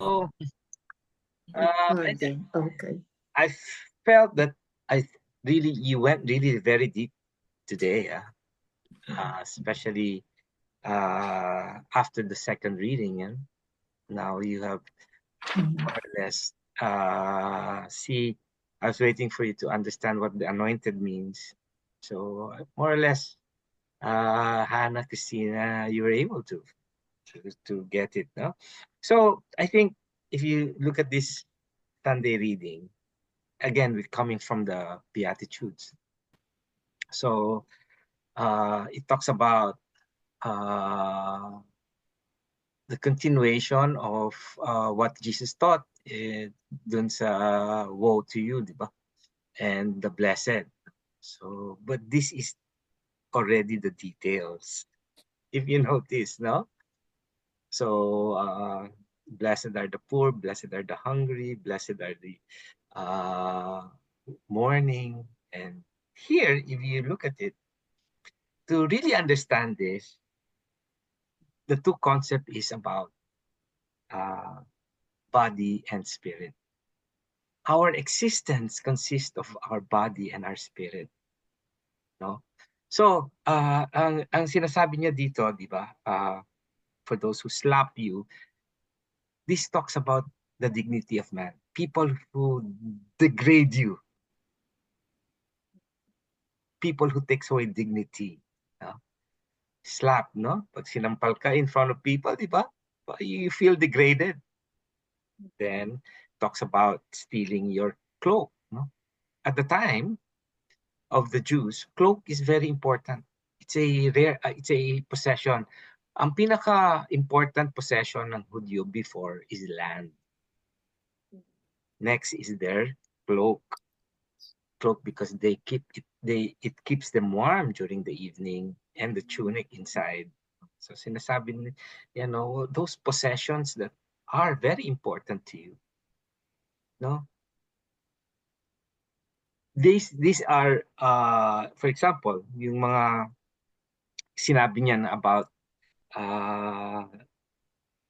So, Okay. Okay. I felt that I really you went really very deep today, especially after the second reading. And now you have Mhm. more or less see. I was waiting for you to understand what the anointed means. So more or less, Hannah, Christina, you were able to get it. No, so I think if you look at this Sunday reading again, we're coming from the Beatitudes. So it talks about uh, the continuation of what Jesus taught dun sa woe to you, di ba? And the blessed. So, but this is already the details. If you notice, no? So, blessed are the poor, blessed are the hungry, blessed are the uh, mourning. And here, if you look at it, to really understand this, the two concept is about uh, body and spirit. Our existence consists of our body and our spirit, no? So, ang sinasabi niya dito, di ba? For those who slap you, this talks about the dignity of man. People who degrade you, people who takes away dignity, no? Slap, no? Pag sinampal ka in front of people, di ba? You feel degraded. Then talks about stealing your cloak. No? At the time of the Jews, cloak is very important. It's a rare, it's a possession. Ang pinaka-important possession ng Hudyo before is land. Next is their cloak. Cloak because they keep it, it keeps them warm during the evening, and the tunic inside. So sinasabi, those possessions that are very important to you, no? These are for example, yung mga sinabi niya na about uh,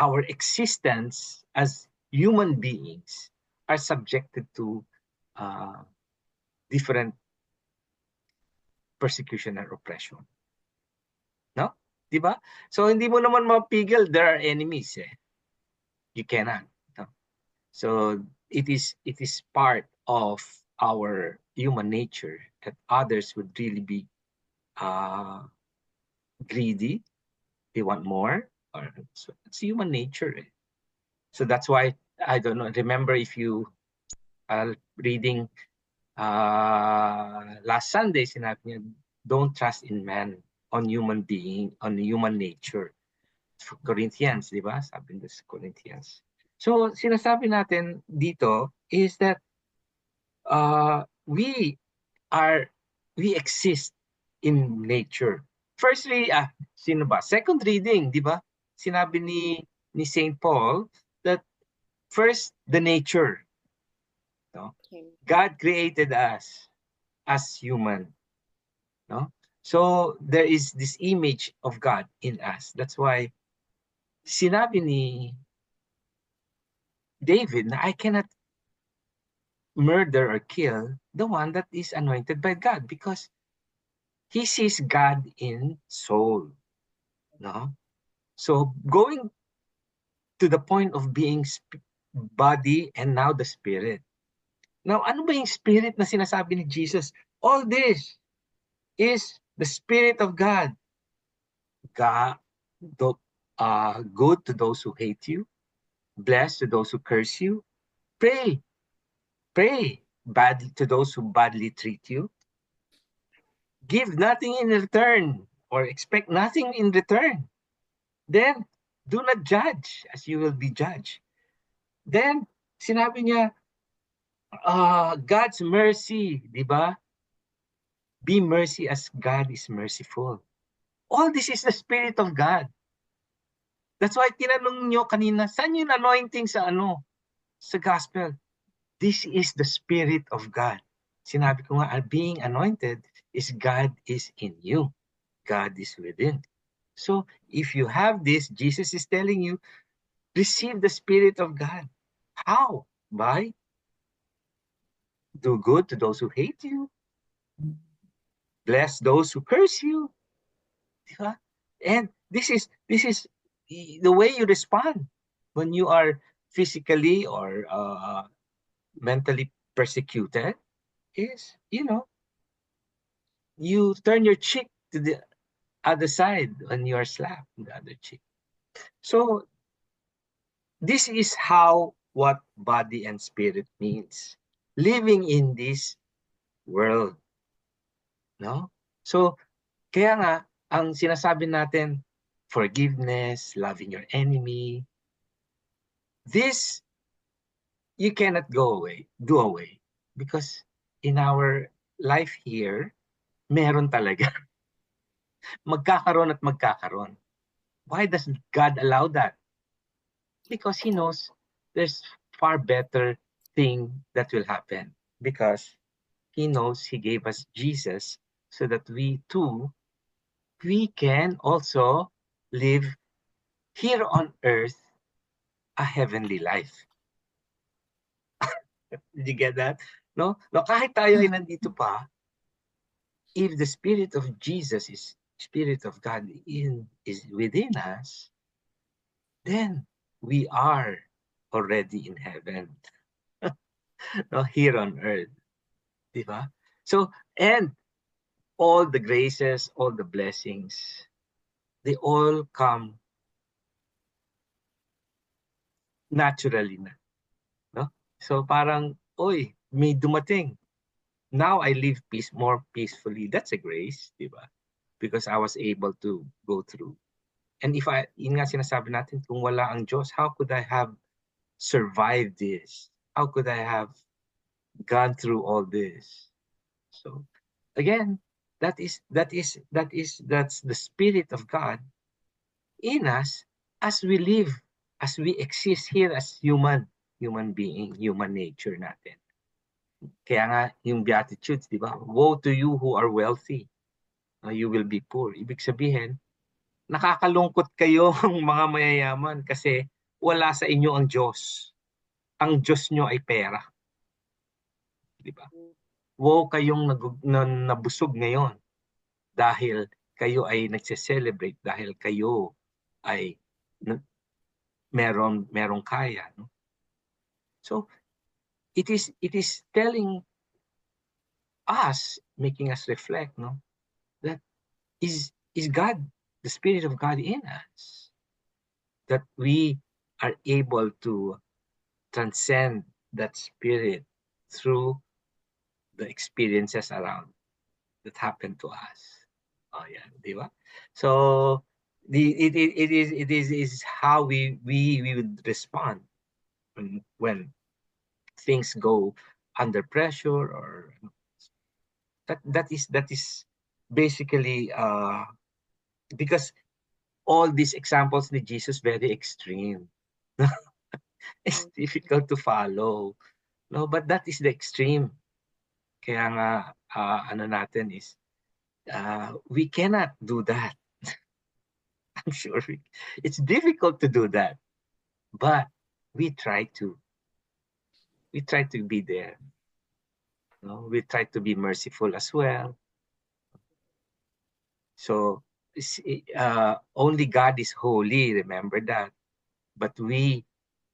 our existence as human beings are subjected to uh, different persecution and oppression, no? 'Di ba? So hindi mo naman mapigil, there are enemies eh. You cannot, no? So it is part of our human nature that others would really be uh, greedy. They want more. Or so it's human nature. Eh. So that's why I don't know. Remember if you reading last Sunday, sinabi niya, don't trust in man, on human being, on human nature. For Corinthians, di ba? Sabi nito sa Corinthians. So sinasabi natin dito is that we are, we exist in nature. Firstly, sino ba? Second reading, di ba? Sinabi ni Saint Paul that first the nature, no? Okay. God created us as human, no? So there is this image of God in us. That's why sinabi ni David na I cannot murder or kill the one that is anointed by God because he sees God in soul, no? So going to the point of being body and now the spirit. Now, ano ba yung spirit na sinasabi ni Jesus? All this is the Spirit of God. God, good to those who hate you, blessed to those who curse you, pray, pray badly to those who badly treat you, give nothing in return or expect nothing in return. Then, do not judge as you will be judged. Then, sinabi niya, God's mercy, di ba? Be mercy as God is merciful. All this is the Spirit of God. That's why tinanong nyo kanina, saan yung anointing sa sa gospel? This is the Spirit of God. Sinabi ko nga, being anointed is God is in you. God is within. So, if you have this, Jesus is telling you, receive the Spirit of God. How? By do good to those who hate you, bless those who curse you. Diba? And this is the way you respond when you are physically or mentally persecuted is, you turn your cheek to the other side when you are slapped in the other cheek. So this is how what body and spirit means. Living in this world, no? So kaya nga ang sinasabi natin forgiveness, loving your enemy, this you cannot do away because in our life here, meron talaga. Magkakaroon at magkakaroon. Why does God allow that? Because He knows there's far better thing that will happen. Because He knows He gave us Jesus so that we too, we can also live here on earth a heavenly life. Did you get that? No? No, kahit tayo ay nandito pa, if the Spirit of Jesus is Spirit of God is within us, then we are already in heaven. No, here on earth. Diba? So, and all the graces, all the blessings, they all come naturally na. No? So parang, oy, may dumating. Now I live more peacefully. That's a grace, diba? Because I was able to go through. And if yun nga sinasabi natin, kung wala ang Diyos, how could I have survived this? How could I have gone through all this? So again, that's the Spirit of God in us as we live, as we exist here as human being, human nature natin. Kaya nga yung Beatitudes, di ba? Woe to you who are wealthy, you will be poor. Ibig sabihin, nakakalungkot kayo mga mayayaman kasi wala sa inyo ang Diyos. Ang Diyos nyo ay pera. Di ba? Woe kayong nabusog ngayon dahil kayo ay nagse-celebrate, dahil kayo ay merong kaya. No? So, it is telling us, making us reflect, no, that is God, the Spirit of God in us, that we are able to transcend that spirit through the experiences around that happen to us. Oh yeah, di ba? So it is how we would respond when things go under pressure, or that is basically because all these examples ni Jesus very extreme. It's difficult to follow. No, but that is the extreme. Kaya nga ano natin is we cannot do that. I'm sure it's difficult to do that. But we try to. We try to be there. No? We try to be merciful as well. So only God is holy, remember that. But we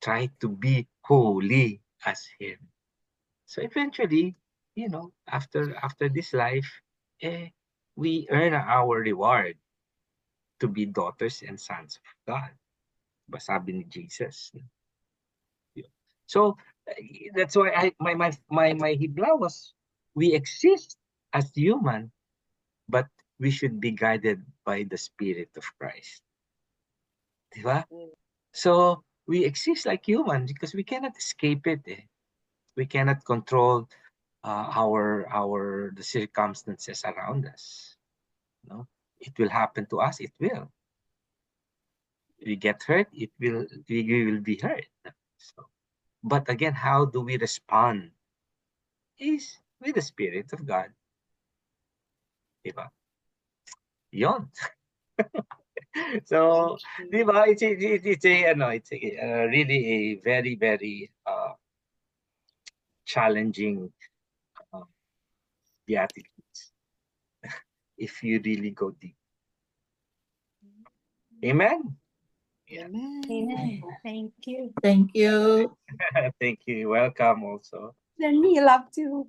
try to be holy as Him. So eventually, after this life, we earn our reward to be daughters and sons of God. Sabi ni Jesus. So that's why my hibla was, we exist as human, but we should be guided by the Spirit of Christ. Diba? So we exist like human because we cannot escape it. We cannot control the circumstances around us. No, it will happen to us. It will. We get hurt. We will be hurt. So, but again, how do we respond? Is with the Spirit of God. Diba? Yon. So, di ba, it's really a very, very challenging uh, beatitudes if you really go deep. Amen. Yeah. Amen. Thank you. Thank you. Thank you. Welcome also. Then me love too.